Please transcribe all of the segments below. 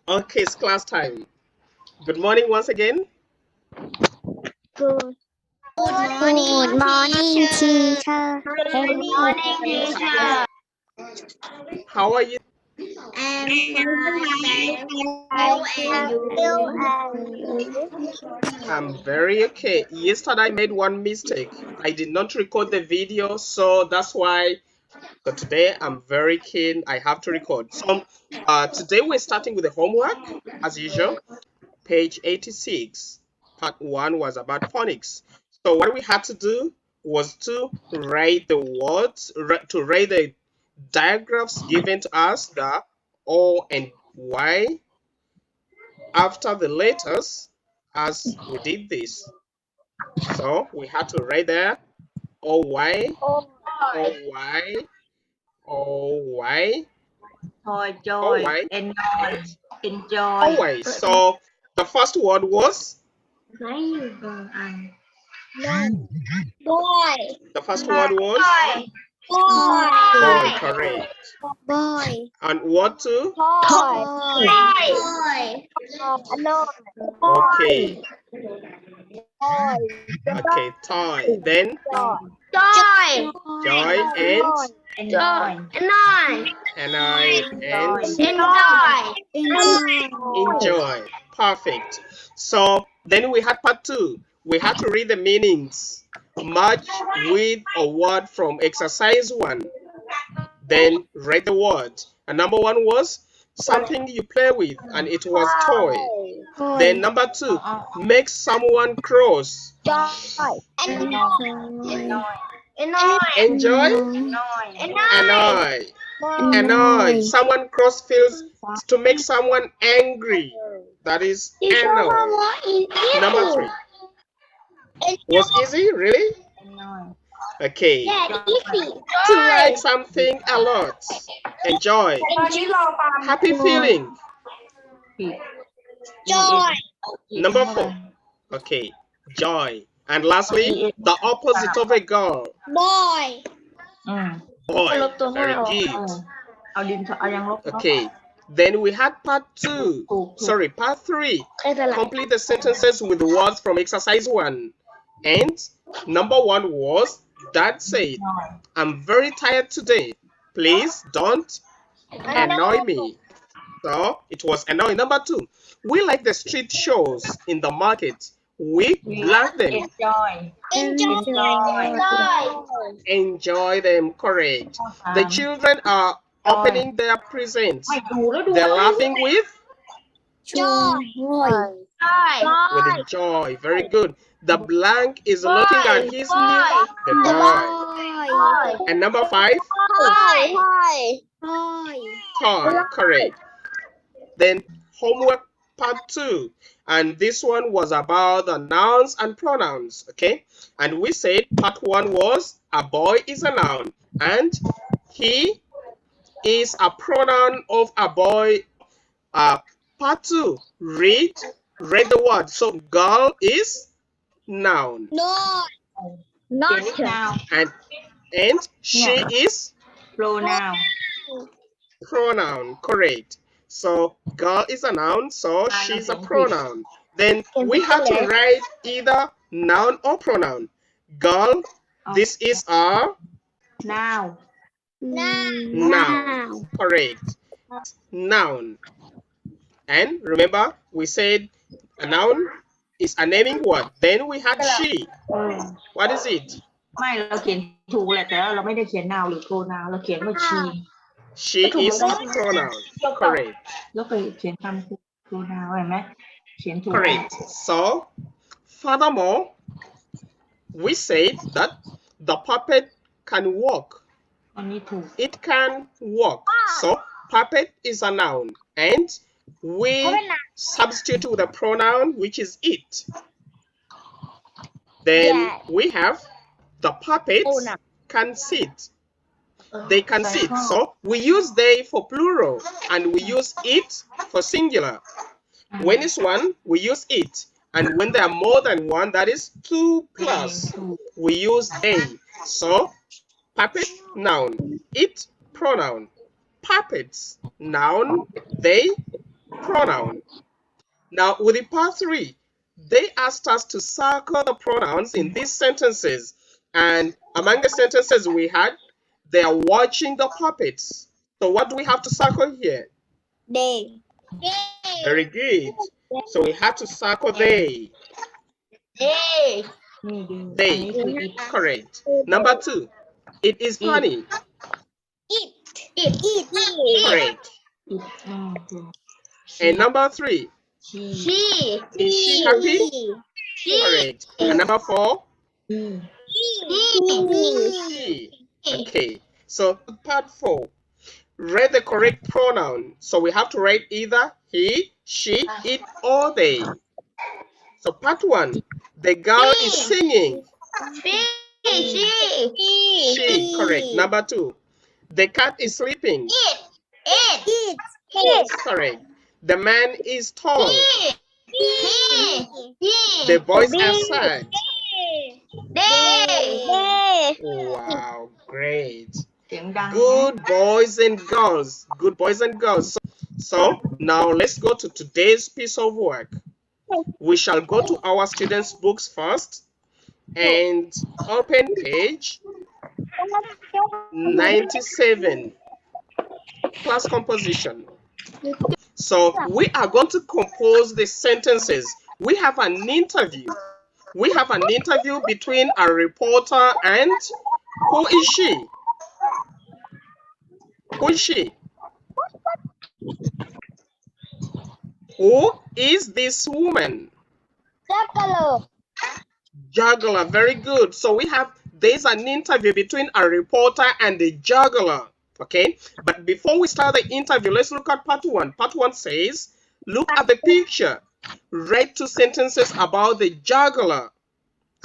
Okay, it's class time. Good morning once again. Good Good morning, teacher. Good morning, teacher. How are you? I'm fine. How are you? I'm very okay. Yesterday I made one mistake. I did not record the video, so that's why. So today I'm very keen. I have to record. So today we're starting with the homework as usual. Page 86. Part 1 was about phonics. So what we had to do was to write the words, to write the diagrams given to us, the O and Y, after the letters as we did this. So we had to write there O Y, O Y, O Y, O Joy, Y, enjoy, and enjoy. O Y. So the first word was, Boy, the first word was boy, Boy, correct. boy, And what two? toy, boy, no, Okay, boy, okay, toy. Then joy, joy and enjoy, and enjoy, enjoy. Perfect. So then we had part 2. We had to read the meanings. Match with a word from exercise 1. Then read the word. And number 1 was something you play with, and it was toy. Then number 2, make someone cross. Enjoy, annoy. Annoy. Someone cross feels to make someone angry. That is annoy. Number 3. Was easy, really? Okay. easy. To like something a lot. Enjoy. Happy feeling. Joy, Number 4. Okay. Joy. And lastly, the opposite of a girl. boy, Boy. Very good. Okay. Then we had part 2. Sorry, part 3. Complete the sentences with words from exercise 1. And number 1 was, Dad said, I'm very tired today. Please don't annoy me. So it was annoy. Number 2, we like the street shows in the market. We blank them. Enjoy them. Correct. The children are opening their presents. They're laughing with joy, joy. Very good. The blank is looking at his new the boy. And number 5, toy. Correct. Then homework part 2. And this one was about the nouns and pronouns. Okay. And we said part 1 was a boy is a noun. And he is a pronoun of a boy. Part 2, read the word. So girl is noun. And she is Pronoun. pronoun. Correct. So girl is a noun, so she's a pronoun. Then we have to write either noun or pronoun. Girl, this is a Now. noun. Correct. Noun. And remember, we said a noun is a naming word. Then we had she. What is it? ไม่เราเขียนถูกแหละแต่เราไม่ได้เขียน noun หรือ pronoun เราเขียนว่า she She is a pronoun. Correct. ยกไปเขียนคำ pronoun เห็นไหมเขียนถูก Correct. So, furthermore, we said that the puppet can walk. อันนี้ถูก It can walk. So, puppet is a noun. And we substitute with a pronoun, which is it. Then we have the puppets can sit. They can sit. So we use they for plural and we use it for singular. When it's one, we use it. And when there are more than one, that is 2 plus, we use they. So puppet, noun. It, pronoun. Puppets, noun. They, pronoun. Now, with the part 3, they asked us to circle the pronouns in these sentences. And among the sentences we had, they are watching the puppets. So what do we have to circle here? They. Very good. So we have to circle they. นี่ดูอัน They. นี้คือ it Correct. Number 2, it is funny. It. It. Correct. it ถูก And number 3, she is she happy? Correct. And number 4, she. Okay. So part 4, write the correct pronoun. So we have to write either he, she, it, or they. So part 1, the girl is singing. She. Correct. Number 2, the cat is sleeping. Correct. The man is tall. The boys are sad. Wow, great. เสียงดัง Good boys and girls. Good boys and girls. So now let's go to today's piece of work. We shall go to our students' books first and open page 97, class composition. So we are going to compose the sentences. We have an interview. We have an interview between a reporter and who is she? Who is she? Who is this woman? Juggler. Very good. So there's an interview between a reporter and a juggler. Okay, but before we start the interview, let's look at part 1. Part 1 says, look at the picture. Write 2 sentences about the juggler.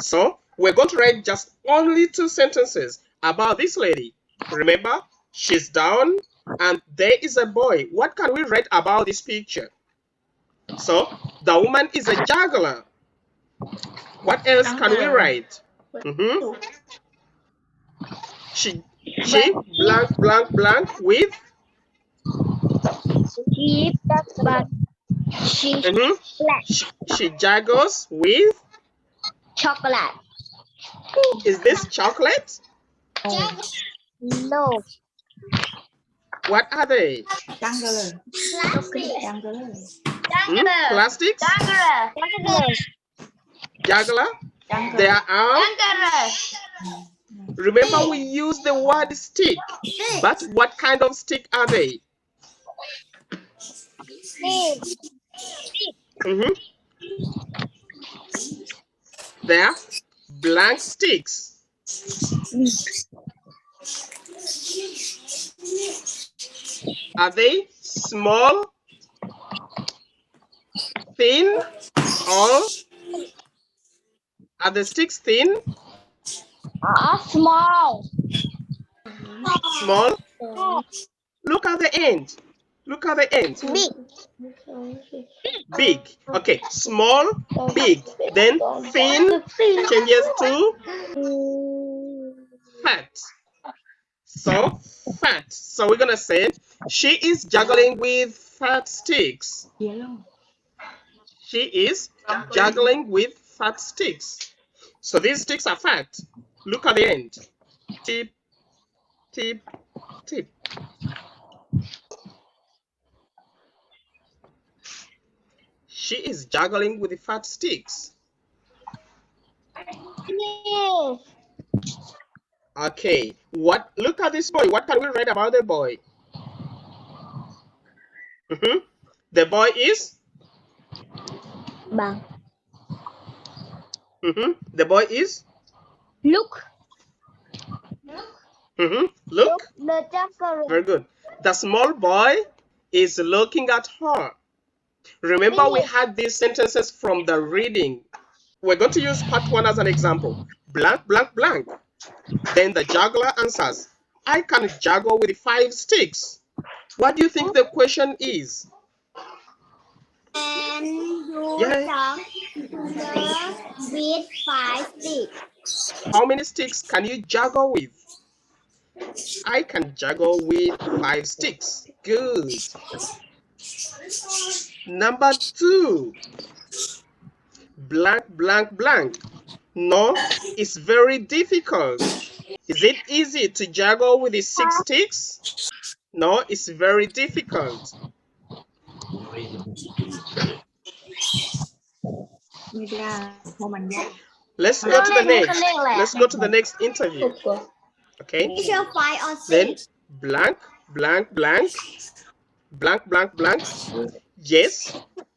So we're going to write just only 2 sentences about this lady. Remember, she's down and there is a boy. What can we write about this picture? So the woman is a juggler. What else can we write? She blank blank blank with she juggles with chocolate. Is this chocolate? No. What are they? จังกันเลย Plastics? Juggler? Juggler. They are remember we use the word stick, but what kind of stick are they? They are blank sticks. Are they small, thin, or are the sticks thin? Small. Small? Look at the end. Look at the end. Big. Big. Okay, small, big. Then thin changes to fat. So, fat. So we're going to say, she is juggling with fat sticks. yellow She is juggling with fat sticks. So these sticks are fat. Look at the end. Tip, tip, tip. She is juggling with the fat sticks. Okay. Look at this boy. What can we write about the boy? The boy is? Bang. The boy is? Look. Look. The juggler. Very good. The small boy is looking at her. Remember, we had these sentences from the reading. We're going to use part 1 as an example. Blank, blank, blank. Then the juggler answers, I can juggle with 5 sticks. What do you think the question is? And you Yeah. with 5 sticks. How many sticks can you juggle with? I can juggle with 5 sticks. Good. Number 2. Blank, blank, blank. No, it's very difficult. Is it easy to juggle with the 6 sticks? No, it's very difficult. ไม่ได้เพราะมันยาก Let's go to the next. Let's go to the next interview. Okay. Teacher 5 or 6. Then blank, blank, blank, blank, blank, blank. Yes,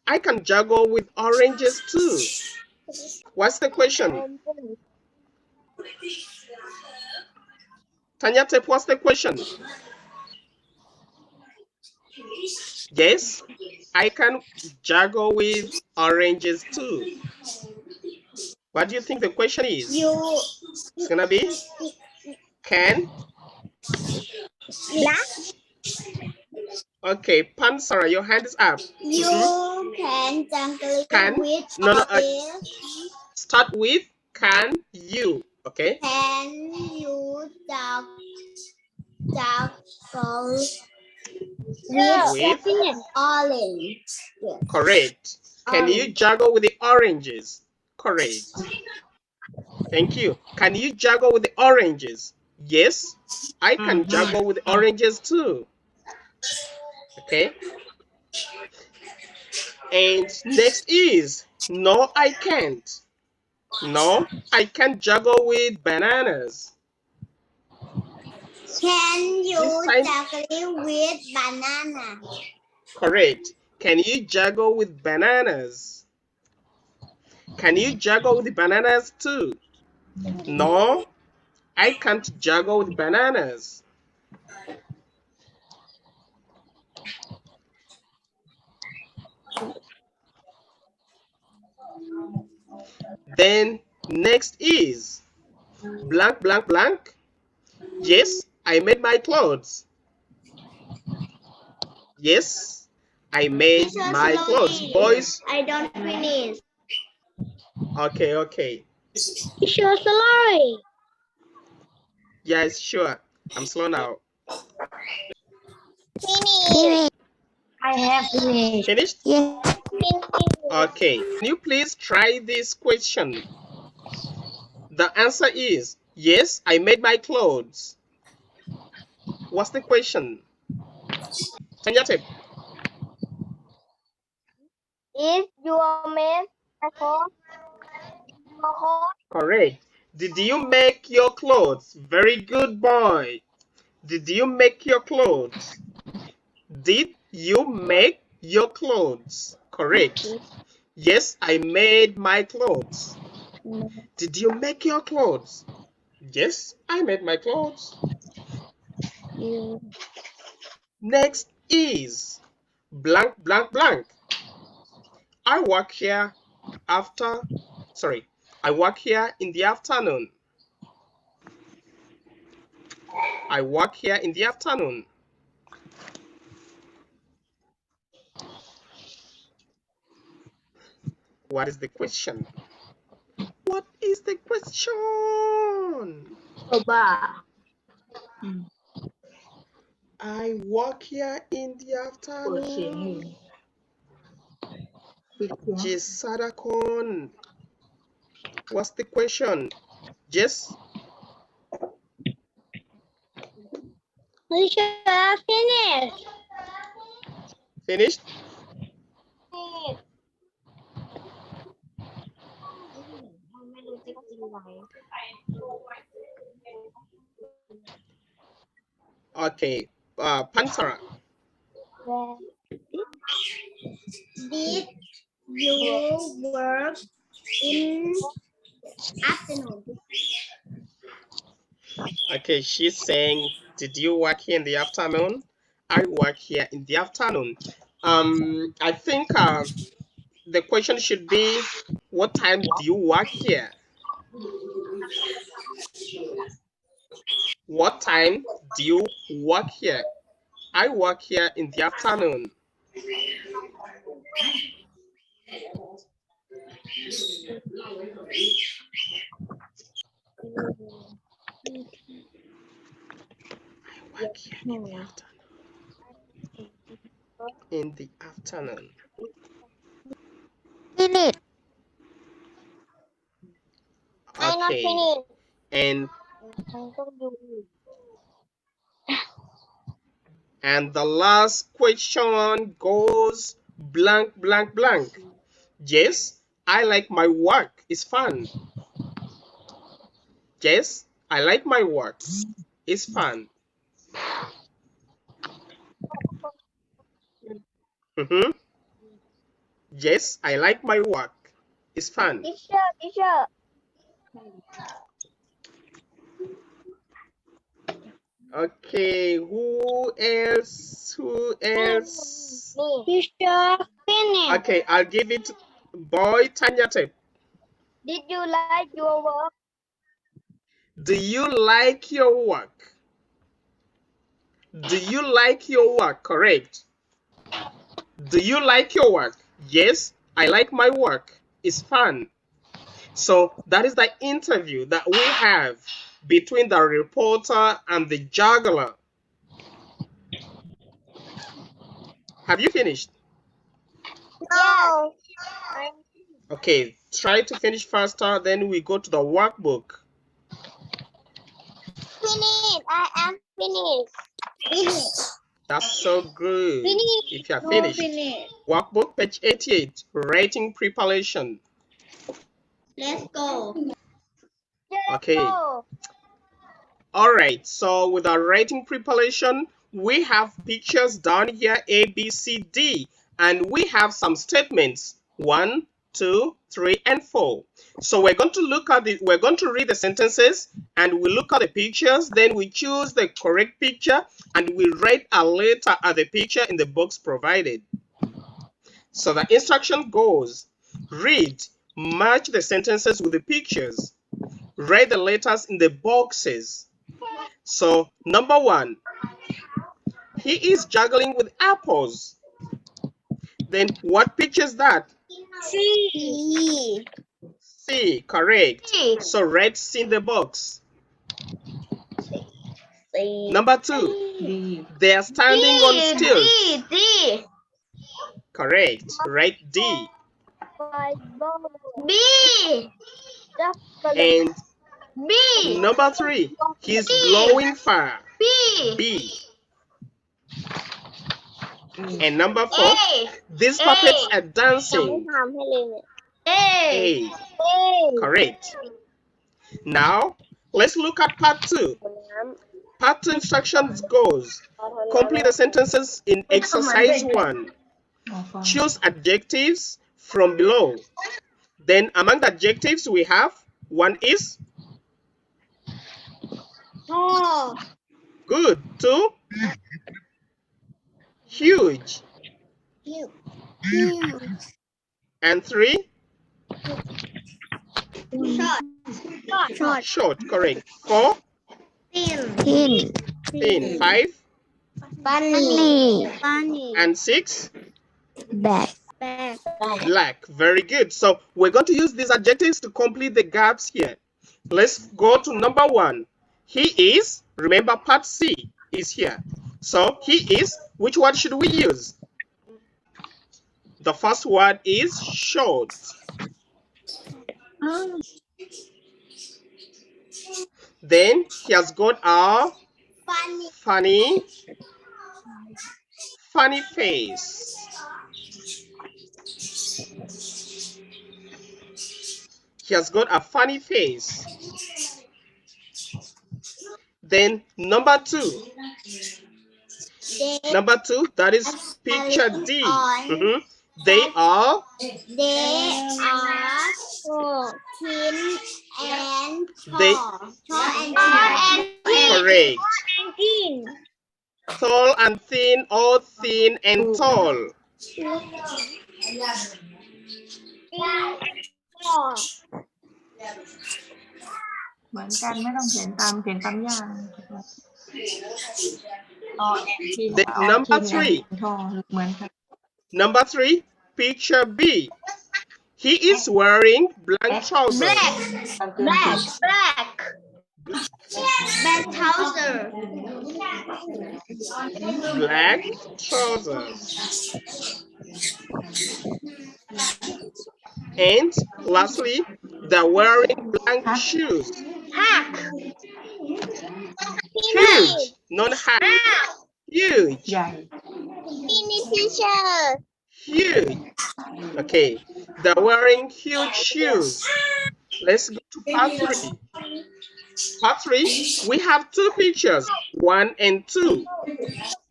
I can juggle with oranges too. What's the question? Tanya Tep, what's the question? Yes, I can juggle with oranges too. What do you think the question is? It's gonna be can. Yeah. Okay, Pansara, your hand is up. You can juggle Can. with No, orange. start with can you. Okay. Can you juggle with orange? Correct. Can you juggle with the oranges? Correct. Thank you. Can you juggle with the oranges? Yes, I can juggle with the oranges too. Okay. And next is no, I can't. No, I can't juggle with bananas. Can you juggle with banana? Correct. Can you juggle with bananas? Can you juggle with the bananas too? No, I can't juggle with bananas. Then next is blank, blank, blank. Yes, I made my clothes. Yes, I made my clothes. Boys. I don't finish. Okay, okay. Teacher, slowly. Yes, sure. I'm slow now. Finish. I have finished. Finished? Yes. Okay. Can you please try this question? The answer is yes, I made my clothes. What's the question? Tanyate. Is your man a coat? Correct. Did you make your clothes? Very good boy. Did you make your clothes? Did you make your clothes? Correct. Yes, I made my clothes. Did you make your clothes? Yes, I made my clothes. Next is blank, blank, blank. I work here I work here in the afternoon. I work here in the afternoon. What is the question? What is the question? I work here in the เปิดเสียงอยู่ afternoon. ปิดเสียง Jisadakon. What's the question? Yes. Teacher, finish. Finished? Okay. Pansara. Did you work in afternoon? Okay, she's saying, did you work here in the afternoon? I work here in the afternoon. I think the question should be, what time do you work here? What time do you work here? I work here in the afternoon. I work here in the afternoon. In in the afternoon. Finish. I not Okay. finish. And the last question goes blank, blank, blank. Yes, I like my work. It's fun. Yes, I like my work. It's fun. Yes, I like my work. It's fun. Teacher. Okay, who else? Me. Teacher, finish. Okay, I'll give it boy Tanya Tape. Did you like your work? Do you like your work? Do you like your work? Correct. Do you like your work? Yes, I like my work. It's fun. So that is the interview that we have between the reporter and the juggler. Have you finished? No. Okay, try to finish faster, then we go to the workbook. Finish. I am finished. Finish. That's so good. Finish. If you are No, finished. finish. Workbook, page 88, writing preparation. Let's go. Okay. All right, so with our writing preparation, we have pictures down here, A, B, C, D, and we have some statements, 1, 2, 3, and 4. So we're going to read the sentences, and we look at the pictures, then we choose the correct picture, and we write a letter at the picture in the box provided. So the instruction goes, read, match the sentences with the pictures, write the letters in the boxes. So, number 1, he is juggling with apples. Then, what picture is that? C. C, correct. C. So, write C in the box. C. Number 2, they are standing on stilts. D. Correct. Write D. B. And B. number 3, he's blowing fire. B. B. And number 4, A. these puppets are dancing. A. A. Correct. Now, let's look at part 2. Part 2 instructions goes, complete the sentences in exercise 1. Choose adjectives from below. Then among the adjectives we have, one is Oh. good. 2, huge. And 3, short. Correct. 4, thin. 5, Funny. and 6, Black. black. Very good. So we're going to use these adjectives to complete the gaps here. Let's go to number 1. He is, remember part C is here. So he is, which word should we use? The first word is short. Then he has got a funny face. He has got a funny face. Then number 2. Number 2, that is picture D. They are Thin and they tall. correct. Thin. Tall and thin, or thin and tall. Tall. เหมือนกันไม่ต้องเขียนตามเขียนตามอย่าง The number 3. เหมือนกัน Number 3, picture B. He is wearing black trousers. Black. Black trouser. Black trousers. And lastly, they're wearing blank ฮะ shoes. Hat. Huge, not hat. Huge, ใหญ่ Mini t-shirt. huge. Okay, they're wearing huge shoes. Let's go to part 3. Part 3, we have 2 pictures, 1 and 2.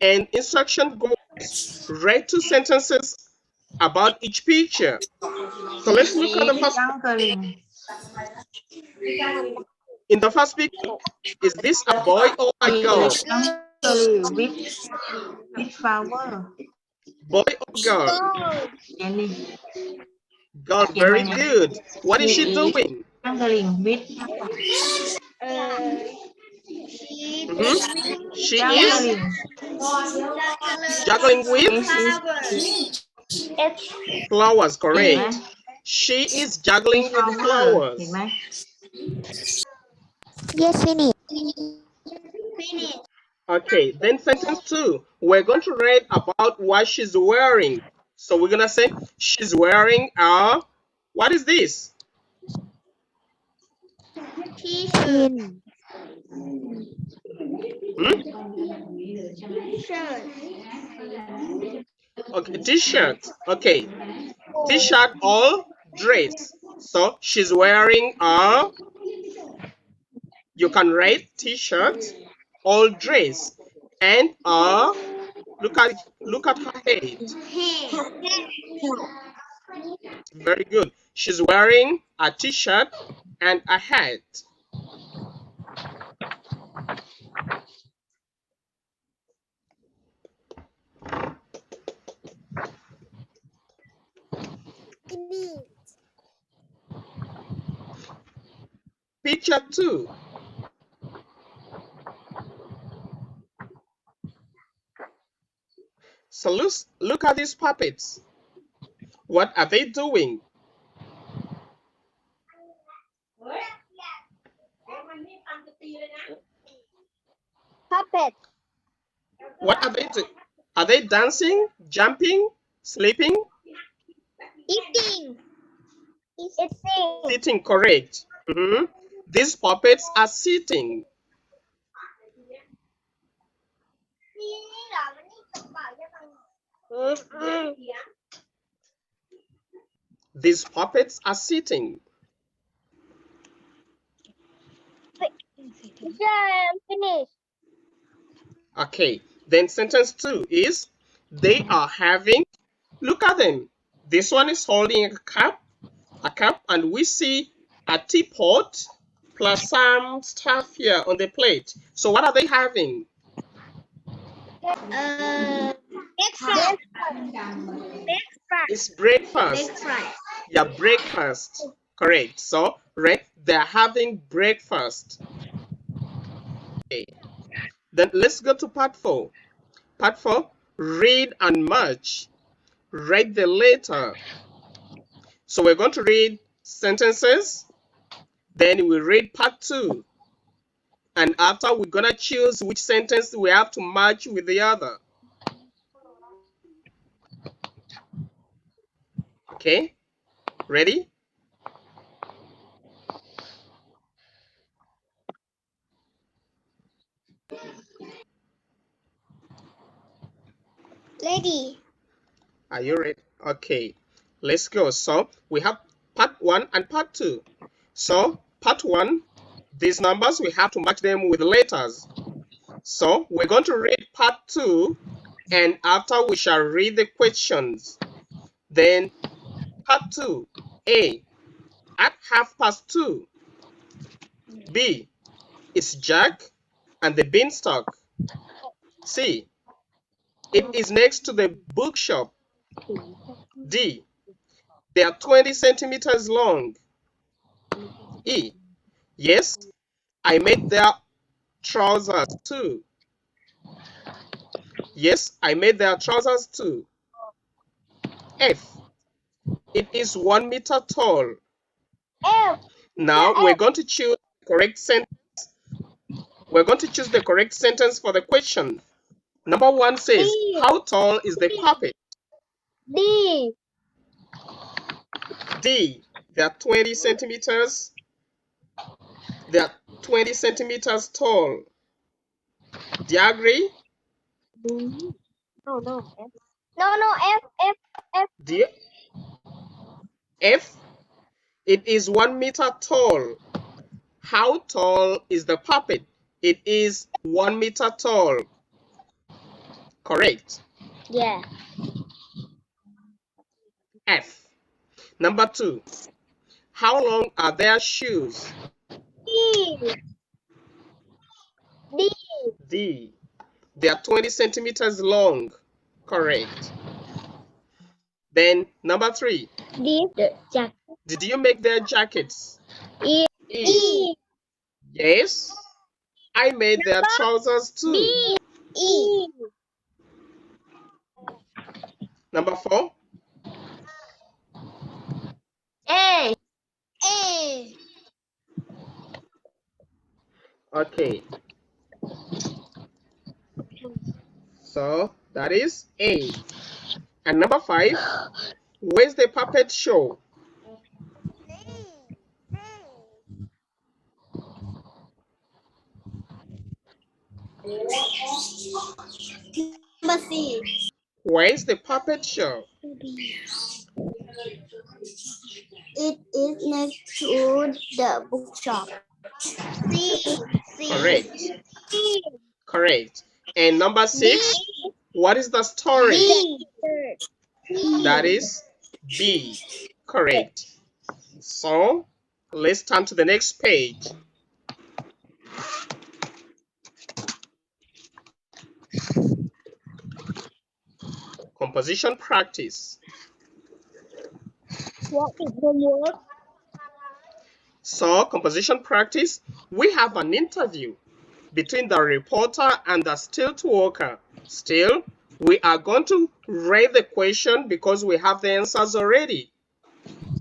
And instruction goes, write 2 sentences about each picture. So let's look at the first. จังกะลิง In the first picture, is this a boy or a girl? จังกะลิง with flower Boy or girl? เขียนนี่ Girl, very good. What is she doing? จังกะลิง with She จังกะ is ลิง juggling with It's flowers, เห็นไหม correct. She is juggling with เห็น flowers. ไหม yes, finish. Okay, then sentence 2. We're going to read about what she's wearing. So we're going to say she's wearing a, what is this? T-shirt. Hmm? Shirt. Okay, t-shirt. Okay, t-shirt or dress. So she's wearing a, you can write t-shirt or dress, and look at her head. Very good. She's wearing a t-shirt and a hat. Picture 2. So look at these puppets. What are they doing? Puppet. What are they doing? Are they dancing, jumping, sleeping? Eating. Eating. Sitting, correct. These puppets are sitting. These puppets are sitting. Yeah, finish. Okay, then sentence 2 is they are having, look at them. This one is holding a cup, and we see a teapot plus some stuff here on the plate. So what are they having? Breakfast. It's breakfast. Yeah, breakfast. Correct. So, right, they're having breakfast. Okay. Then let's go to part 4. Part 4, read and match. Write the letter. So we're going to read sentences. Then we read part 2. And after, we're going to choose which sentence we have to match with the other. Okay? Ready? Ready. Are you ready? Okay, let's go. So we have part 1 and part 2. So part 1, these numbers, we have to match them with letters. So we're going to read part 2, and after we shall read the questions. Then part 2, A, at 2:30. B, it's Jack and the beanstalk. C, it is next to the bookshop. D, they are 20 centimeters long. E, yes, I made their trousers too. Yes, I made their trousers too. F, it is 1 meter tall. F. Now we're going to choose the correct sentence We're going to choose the correct sentence for the question. Number 1 says, D. how tall is the puppet? D. D. They are 20 centimeters. They are 20 centimeters tall. Do you agree? No, no. F. No, F. Do you? F. It is 1 meter tall. How tall is the puppet? It is 1 meter tall. Correct. Yeah. F. Number 2. How long are their shoes? D. D. D. They are 20 centimeters long. Correct. Then number 3. D. The jacket. Did you make their jackets? E. E. E. Yes. I made their trousers too. B. E. Number 4. A. A. Okay. So that is A. And number 5. Where's the puppet show? Number C. Where's the puppet show? It is next to the bookshop. C. Correct. C. Correct. And number 6. What is the story? B. That is B. Correct. So let's turn to the next page. Composition practice. What is the word? So composition practice, we have an interview between the reporter and the stilt worker. Still, we are going to read the question because we have the answers already.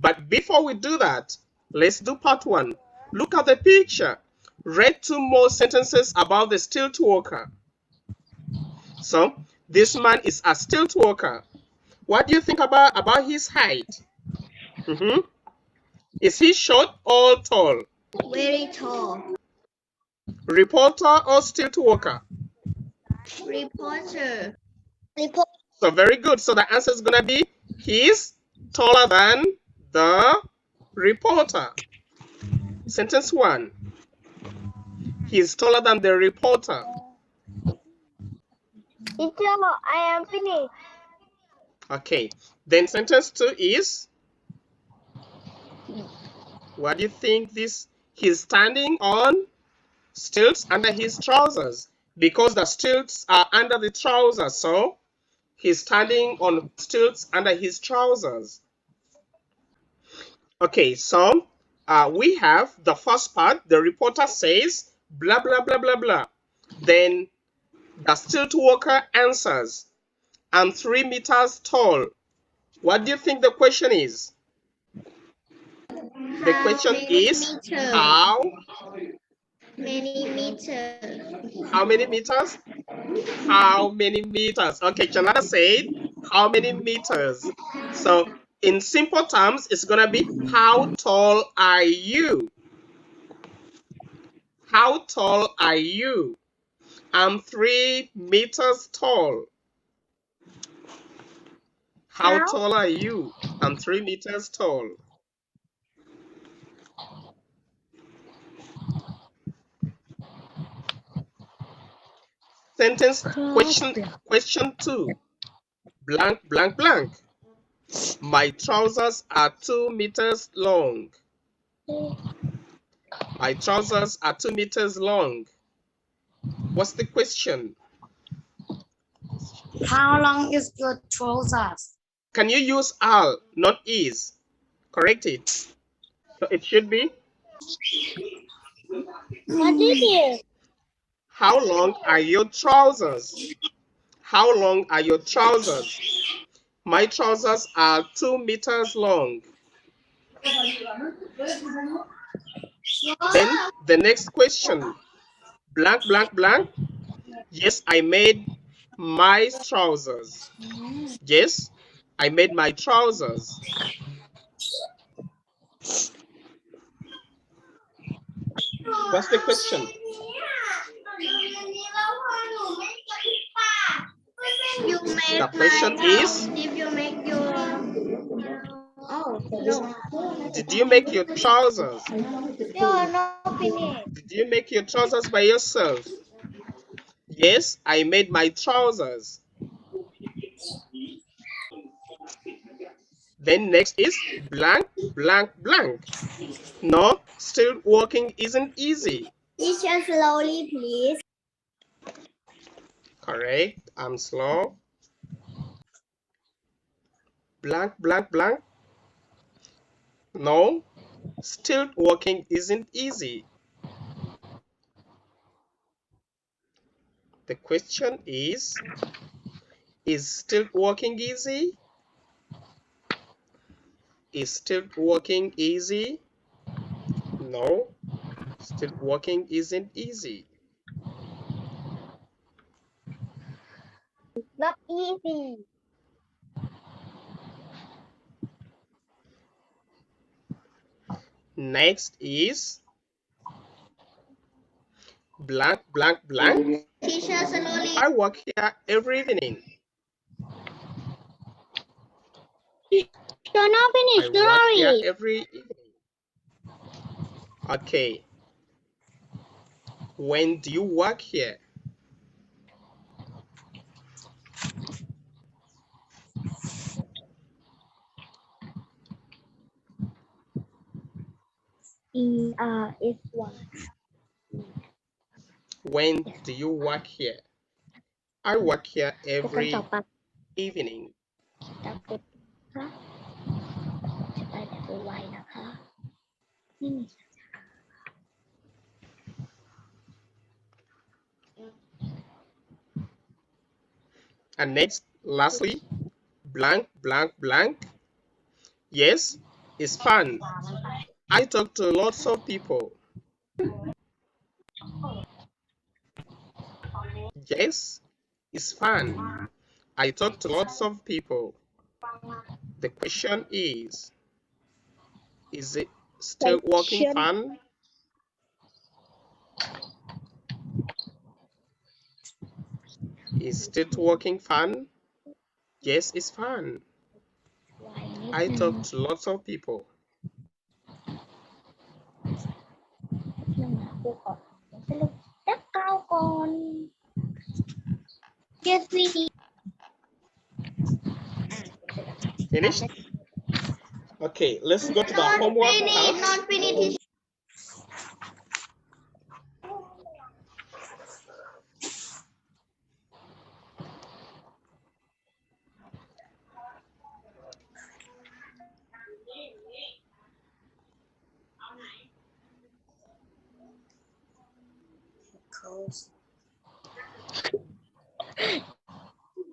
But before we do that, let's do part 1. Look at the picture. Read 2 more sentences about the stilt worker. So, this man is a stilt worker. What do you think about his height? Is he short or tall? Very tall. Reporter or stilt worker? Reporter. So very good. So the answer is going to be he's taller than the reporter. Sentence 1. He's taller than the reporter. Teacher, I am finished. Okay. Then sentence 2 is, what do you think this? He's standing on stilts under his trousers because the stilts are under the trousers. So he's standing on stilts under his trousers. Okay, so we have the first part. The reporter says blah blah blah blah blah. Then the stilt worker answers, I'm 3 meters tall. What do you think the question is? The question is how many meters? How many meters? How many meters? Okay, Chanada said how many meters? So in simple terms, it's gonna be how tall are you? How tall are you? I'm 3 meters tall. How tall are you? I'm 3 meters tall. Sentence question 2. Blank, blank, blank. My trousers are 2 meters long. My trousers are 2 meters long. What's the question? How long is your trousers? Can you use are, not is? Correct it. So it should be, What is it? how long are your trousers? How long are your trousers? My trousers are 2 meters long. Then the next question. Blank, blank, blank. Yes, I made my trousers. Yes, I made my trousers. What's the question? The question is, Did you make your did you make your trousers? You're not finished. Did you make your trousers by yourself? Yes, I made my trousers. Then next is blank, blank, blank. No, still walking isn't easy. Teacher slowly, please. Correct, I'm slow. Blank, blank, blank. No, still walking isn't easy. The question is still walking easy? Is still walking easy? No, still walking isn't easy. Not easy. Next is blank, blank, blank. Teacher slowly. I work here every evening. You're not I finished. work here Slowly. every evening. Okay. When do you work here? ERS1. When do you work here? I work here every evening. And next, lastly, blank, blank, blank. Yes, it's fun. I talk to lots of people. Yes, it's fun. I talk to lots of people. The question is it still working fun? Is it working fun? Yes, it's fun. I talk to lots of people. Yes, we. Finished? Okay, let's go to the homework part. Not finished.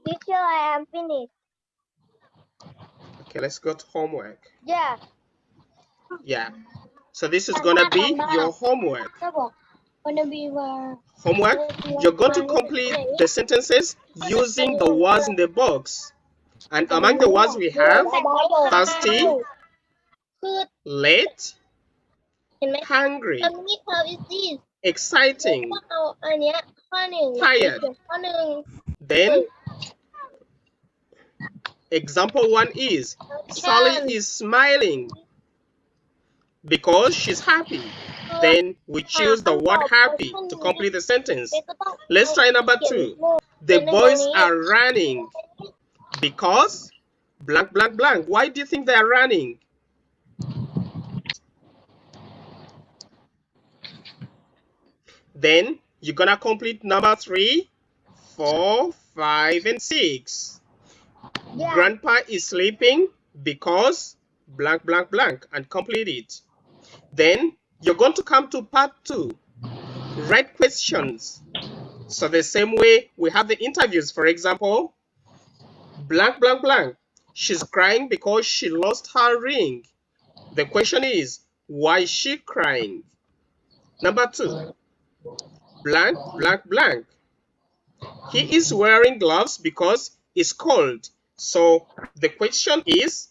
Teacher, I am finished. Okay, let's go to homework. Yeah. Yeah. So this is gonna be your homework. Homework, you're going to complete the sentences using the words in the box. And among the words we have thirsty, late, hungry, exciting, tired. Then example 1 is Sally is smiling because she's happy. Then we choose the word happy to complete the sentence. Let's try number 2. The boys are running because blank, blank, blank. Why do you think they are running? Then you're gonna complete number 3, 4, 5, and 6. Yeah. Grandpa is sleeping because blank, blank, blank, and complete it. Then you're going to come to part 2. Write questions. So the same way we have the interviews, for example, blank, blank, blank. She's crying because she lost her ring. The question is, why is she crying? Number 2. blank, blank, blank. He is wearing gloves because it's cold. So the question is,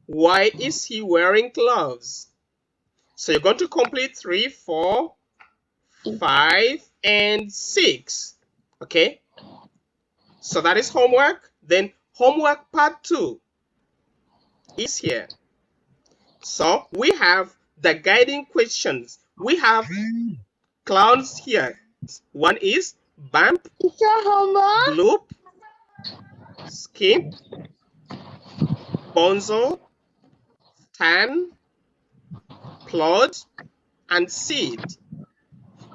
why is he wearing gloves? So you're going to complete 3, 4, 5, and 6. Okay? So that is homework. Then homework part 2 is here. So we have the guiding questions. We have clowns here. One is bump, It's your homework. loop, skip, bonzo, tan, plod, and seed.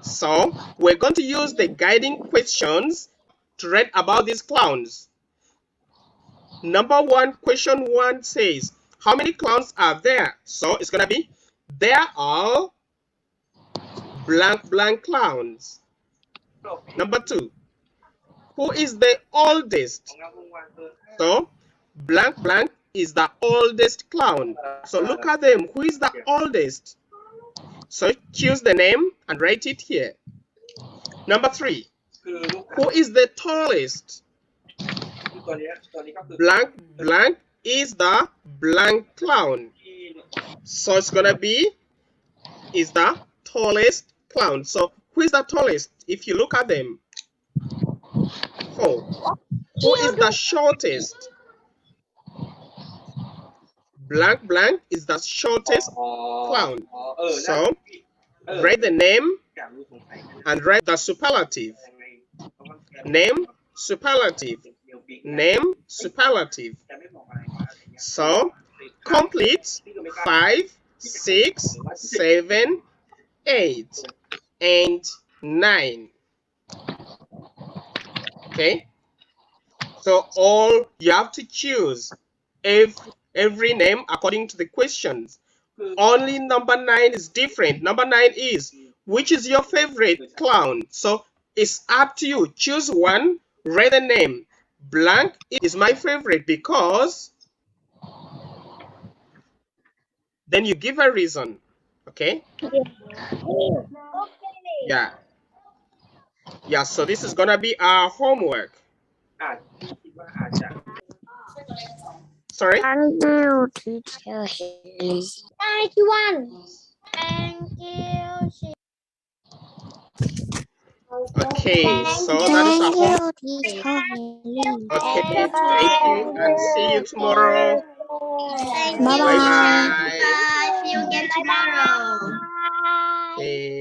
So we're going to use the guiding questions to read about these clowns. Number 1, question 1 says, how many clowns are there? So it's going to be, there are blank, blank clowns. Number 2, who is the oldest? So blank, blank is the oldest clown. So look at them. Who is the oldest? So choose the name and write it here. Number 3, who is the tallest? Blank, blank is the blank clown. So it's gonna be, is the tallest clown. So who is the tallest? If you look at them. 4, who is the shortest? Blank, blank is the shortest clown. So write the name and write the superlative. Name, superlative. Name, superlative. So complete 5, 6, 7, 8, and 9. Okay. So all you have to choose every name according to the questions. Only number 9 is different. Number 9 is, which is your favorite clown? So it's up to you. Choose one, write the name. Blank is my favorite because, then you give a reason. Okay? Yeah. Yeah, so this is gonna be our homework. Sorry? Thank you, teacher. Thank you, one. Thank you. Okay, so that is our homework. Okay, thank you and see you tomorrow. Thank Bye you. bye. Bye. See you again tomorrow. Okay.